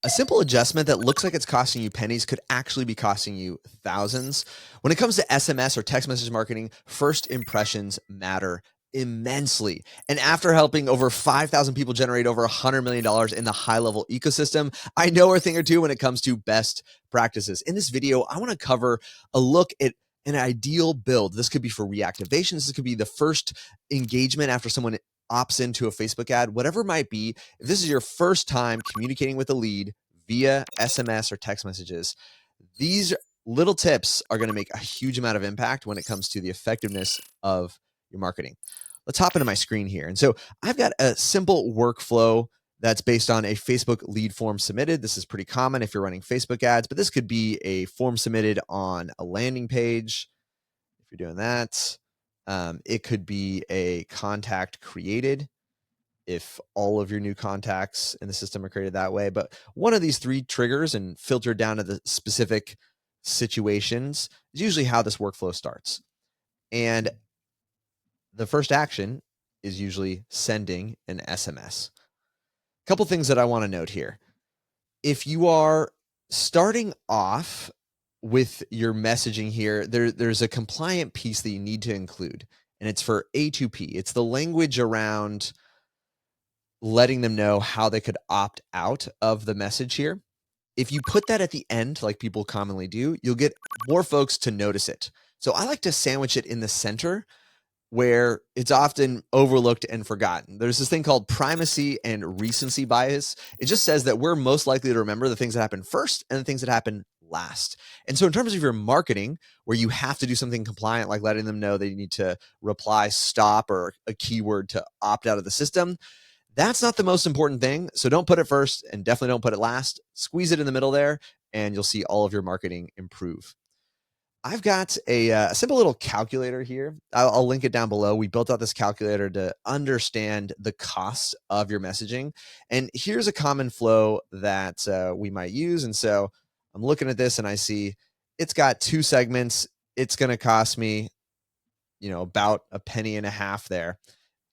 A simple adjustment that looks like it's costing you pennies could actually be costing you thousands. When it comes to SMS or text message marketing, first impressions matter immensely. And after helping over 5,000 people generate over $100 million in the high-level ecosystem, I know a thing or two when it comes to best practices. In this video, I want to cover a look at an ideal build. This could be for reactivations. This could be the first engagement after someone opts into a Facebook ad, whatever it might be. If this is your first time communicating with a lead via SMS or text messages, these little tips are going to make a huge amount of impact when it comes to the effectiveness of your marketing. Let's hop into my screen here. And so I've got a simple workflow that's based on a Facebook lead form submitted. This is pretty common if you're running Facebook ads, but this could be a form submitted on a landing page. If you're doing that, it could be a contact created if all of your new contacts in the system are created that way. But one of these three triggers and filtered down to the specific situations is usually how this workflow starts. And the first action is usually sending an SMS. A couple things that I want to note here. If you are starting off with your messaging here, there's a compliant piece that you need to include, and it's for A2P. It's the language around letting them know how they could opt out of the message here. If you put that at the end, like people commonly do, you'll get more folks to notice it. So I like to sandwich it in the center where it's often overlooked and forgotten. There's this thing called primacy and recency bias. It just says that we're most likely to remember the things that happen first and the things that happen last. And so in terms of your marketing, where you have to do something compliant, like letting them know they need to reply stop or a keyword to opt out of the system, that's not the most important thing. So don't put it first and definitely don't put it last. Squeeze it in the middle there and you'll see all of your marketing improve. I've got a simple little calculator here. I'll link it down below. We built out this calculator to understand the cost of your messaging. And here's a common flow that we might use. And so I'm looking at this and I see it's got 2 segments. It's going to cost me, about a penny and a half there.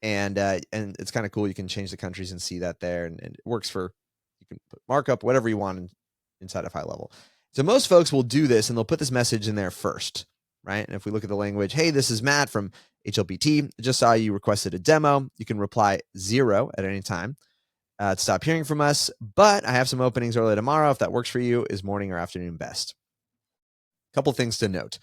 And it's kind of cool. You can change the countries and see that there. And it works for, you can put markup, whatever you want inside of high level. So most folks will do this and they'll put this message in there first, right? And if we look at the language, hey, this is Matt from HLBT. Just saw you requested a demo. You can reply 0 at any time to stop hearing from us. But I have some openings early tomorrow. If that works for you, is morning or afternoon best? A couple things to note.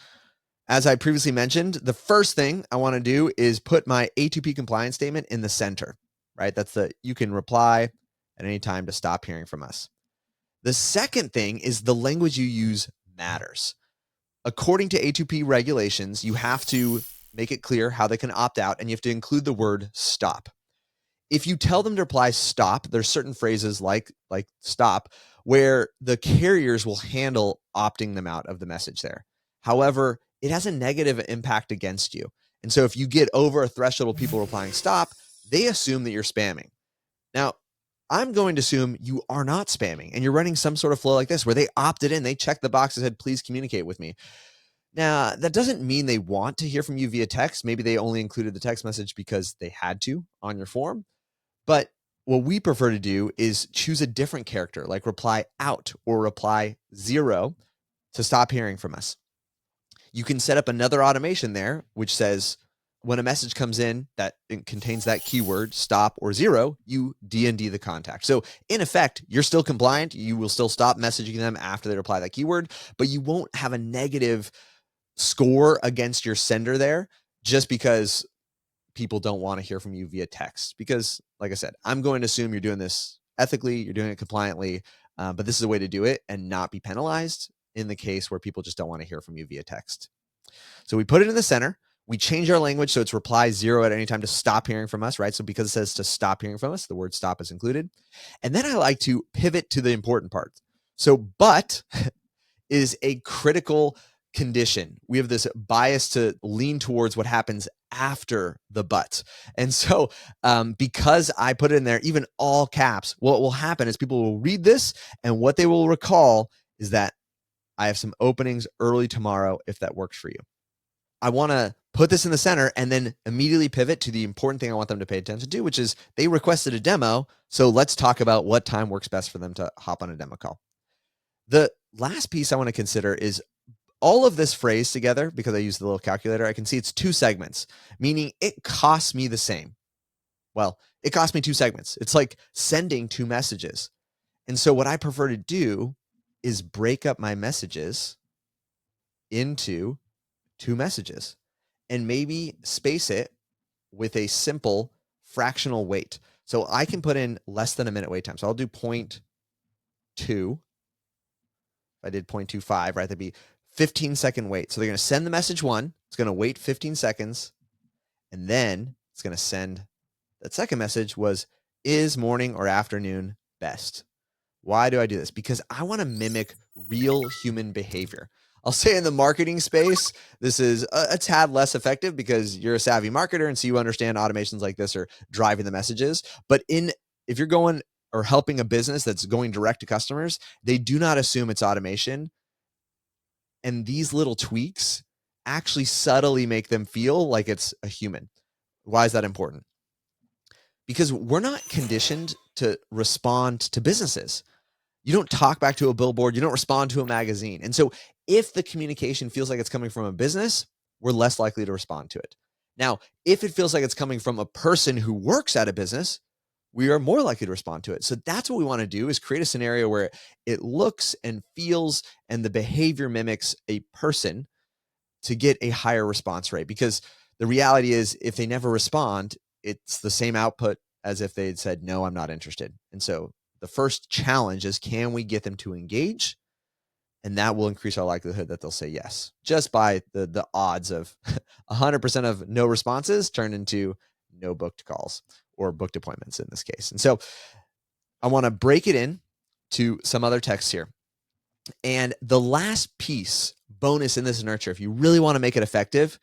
As I previously mentioned, the first thing I want to do is put my ATP compliance statement in the center, right? That's you can reply at any time to stop hearing from us. The second thing is the language you use matters. According to A2P regulations, you have to make it clear how they can opt out, and you have to include the word stop. If you tell them to reply stop, there's certain phrases like stop where the carriers will handle opting them out of the message there. However, it has a negative impact against you. And so if you get over a threshold of people replying stop, they assume that you're spamming. Now, I'm going to assume you are not spamming and you're running some sort of flow like this where they opted in, they checked the box and said, please communicate with me. Now, that doesn't mean they want to hear from you via text. Maybe they only included the text message because they had to on your form. But what we prefer to do is choose a different character, like reply out or reply 0 to stop hearing from us. You can set up another automation there, which says, when a message comes in that contains that keyword, stop or 0, you D&D the contact. So in effect, you're still compliant. You will still stop messaging them after they reply that keyword, but you won't have a negative score against your sender there just because people don't want to hear from you via text. Because like I said, I'm going to assume you're doing this ethically, you're doing it compliantly, but this is a way to do it and not be penalized in the case where people just don't want to hear from you via text. So we put it in the center. We change our language so it's reply 0 at any time to stop hearing from us, right? So because it says to stop hearing from us, the word stop is included. And then I like to pivot to the important part. So but is a critical condition. We have this bias to lean towards what happens after the but. And so because I put it in there, even all caps, what will happen is people will read this and what they will recall is that I have some openings early tomorrow if that works for you. I want to put this in the center, and then immediately pivot to the important thing I want them to pay attention to, which is they requested a demo. So let's talk about what time works best for them to hop on a demo call. The last piece I want to consider is all of this phrase together, because I use the little calculator, I can see it's 2 segments, meaning it costs me the same. Well, it cost me 2 segments. It's like sending 2 messages. And so what I prefer to do is break up my messages into 2 messages and maybe space it with a simple fractional wait. So I can put in less than a minute wait time. So I'll do 0.2. If I did 0.25, right, that'd be 15-second wait. So they're going to send the message 1. It's going to wait 15 seconds. And then it's going to send that second message was, is morning or afternoon best? Why do I do this? Because I want to mimic real human behavior. I'll say in the marketing space, this is a tad less effective because you're a savvy marketer and so you understand automations like this are driving the messages. But if you're going or helping a business that's going direct to customers, they do not assume it's automation. And these little tweaks actually subtly make them feel like it's a human. Why is that important? Because we're not conditioned to respond to businesses. You don't talk back to a billboard. You don't respond to a magazine. And so if the communication feels like it's coming from a business, we're less likely to respond to it. Now, if it feels like it's coming from a person who works at a business, we are more likely to respond to it. So that's what we want to do, is create a scenario where it looks and feels and the behavior mimics a person to get a higher response rate. Because the reality is, if they never respond, it's the same output as if they'd said, no, I'm not interested. And so the first challenge is, can we get them to engage? And that will increase our likelihood that they'll say yes, just by the odds of 100% of no responses turn into no booked calls or booked appointments in this case. And so I want to break it in to some other texts here. And the last piece, bonus in this nurture, if you really want to make it effective,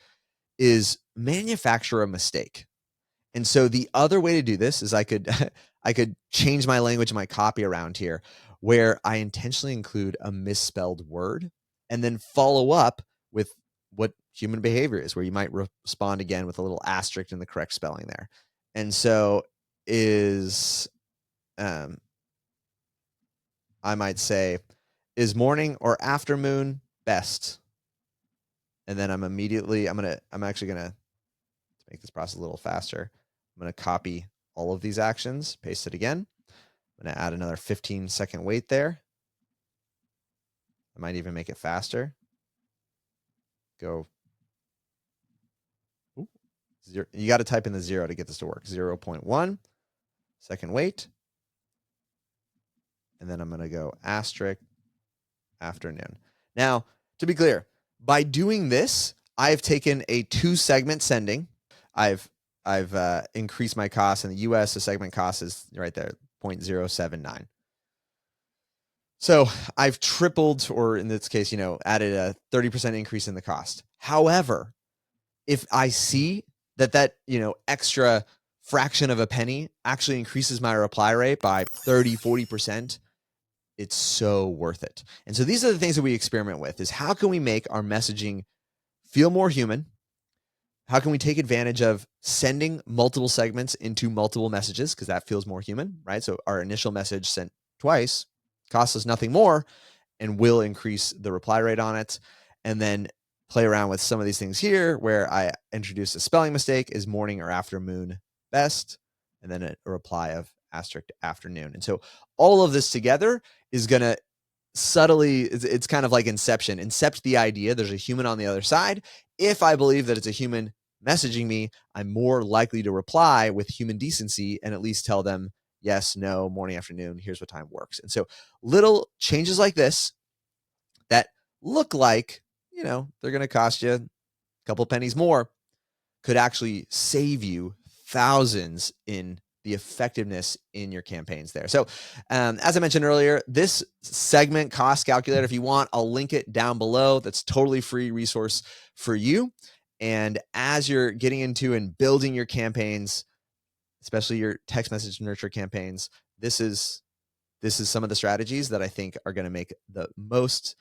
is manufacture a mistake. And so the other way to do this is I could change my language and my copy around here, where I intentionally include a misspelled word and then follow up with what human behavior is, where you might respond again with a little asterisk in the correct spelling there. And so I might say, is morning or afternoon best? And then I'm actually gonna, to make this process a little faster, I'm gonna copy all of these actions, paste it again. I'm gonna add another 15-second wait there. I might even make it faster. Go. Ooh, zero. You got to type in the 0 to get this to work. 0.1 second wait. And then I'm going to go asterisk afternoon. Now, to be clear, by doing this, I've taken a 2-segment sending. I've increased my cost. In the US, the segment cost is right there, 0.079. So I've tripled, or in this case, added a 30% increase in the cost. However, if I see that extra fraction of a penny actually increases my reply rate by 30, 40%, it's so worth it. And so these are the things that we experiment with, is how can we make our messaging feel more human? How can we take advantage of sending multiple segments into multiple messages? Because that feels more human, right? So our initial message sent twice costs us nothing more and will increase the reply rate on it. And then play around with some of these things here, where I introduce a spelling mistake, is morning or afternoon best, and then a reply of asterisk afternoon. And so all of this together is going to subtly, it's kind of like inception. Incept the idea there's a human on the other side. If I believe that it's a human messaging me, I'm more likely to reply with human decency and at least tell them yes, no, morning, afternoon, here's what time works. And so little changes like this that look like, they're going to cost you a couple pennies more, could actually save you thousands in the effectiveness in your campaigns there. So as I mentioned earlier, this segment cost calculator, if you want, I'll link it down below. That's totally free resource for you. And as you're getting into and building your campaigns, especially your text message nurture campaigns, this is some of the strategies that I think are going to make the most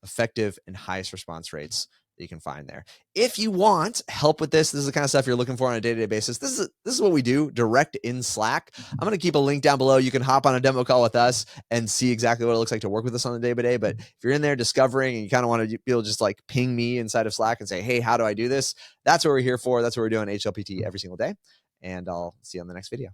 effective and highest response rates that you can find there. If you want help with this is the kind of stuff you're looking for on a day-to-day basis. This is what we do direct in Slack. I'm going to keep a link down below. You can hop on a demo call with us and see exactly what it looks like to work with us on a day-by-day. But if you're in there discovering and you kind of want to be able to just like ping me inside of Slack and say, hey, how do I do this? That's what we're here for. That's what we're doing HLPT every single day. And I'll see you on the next video.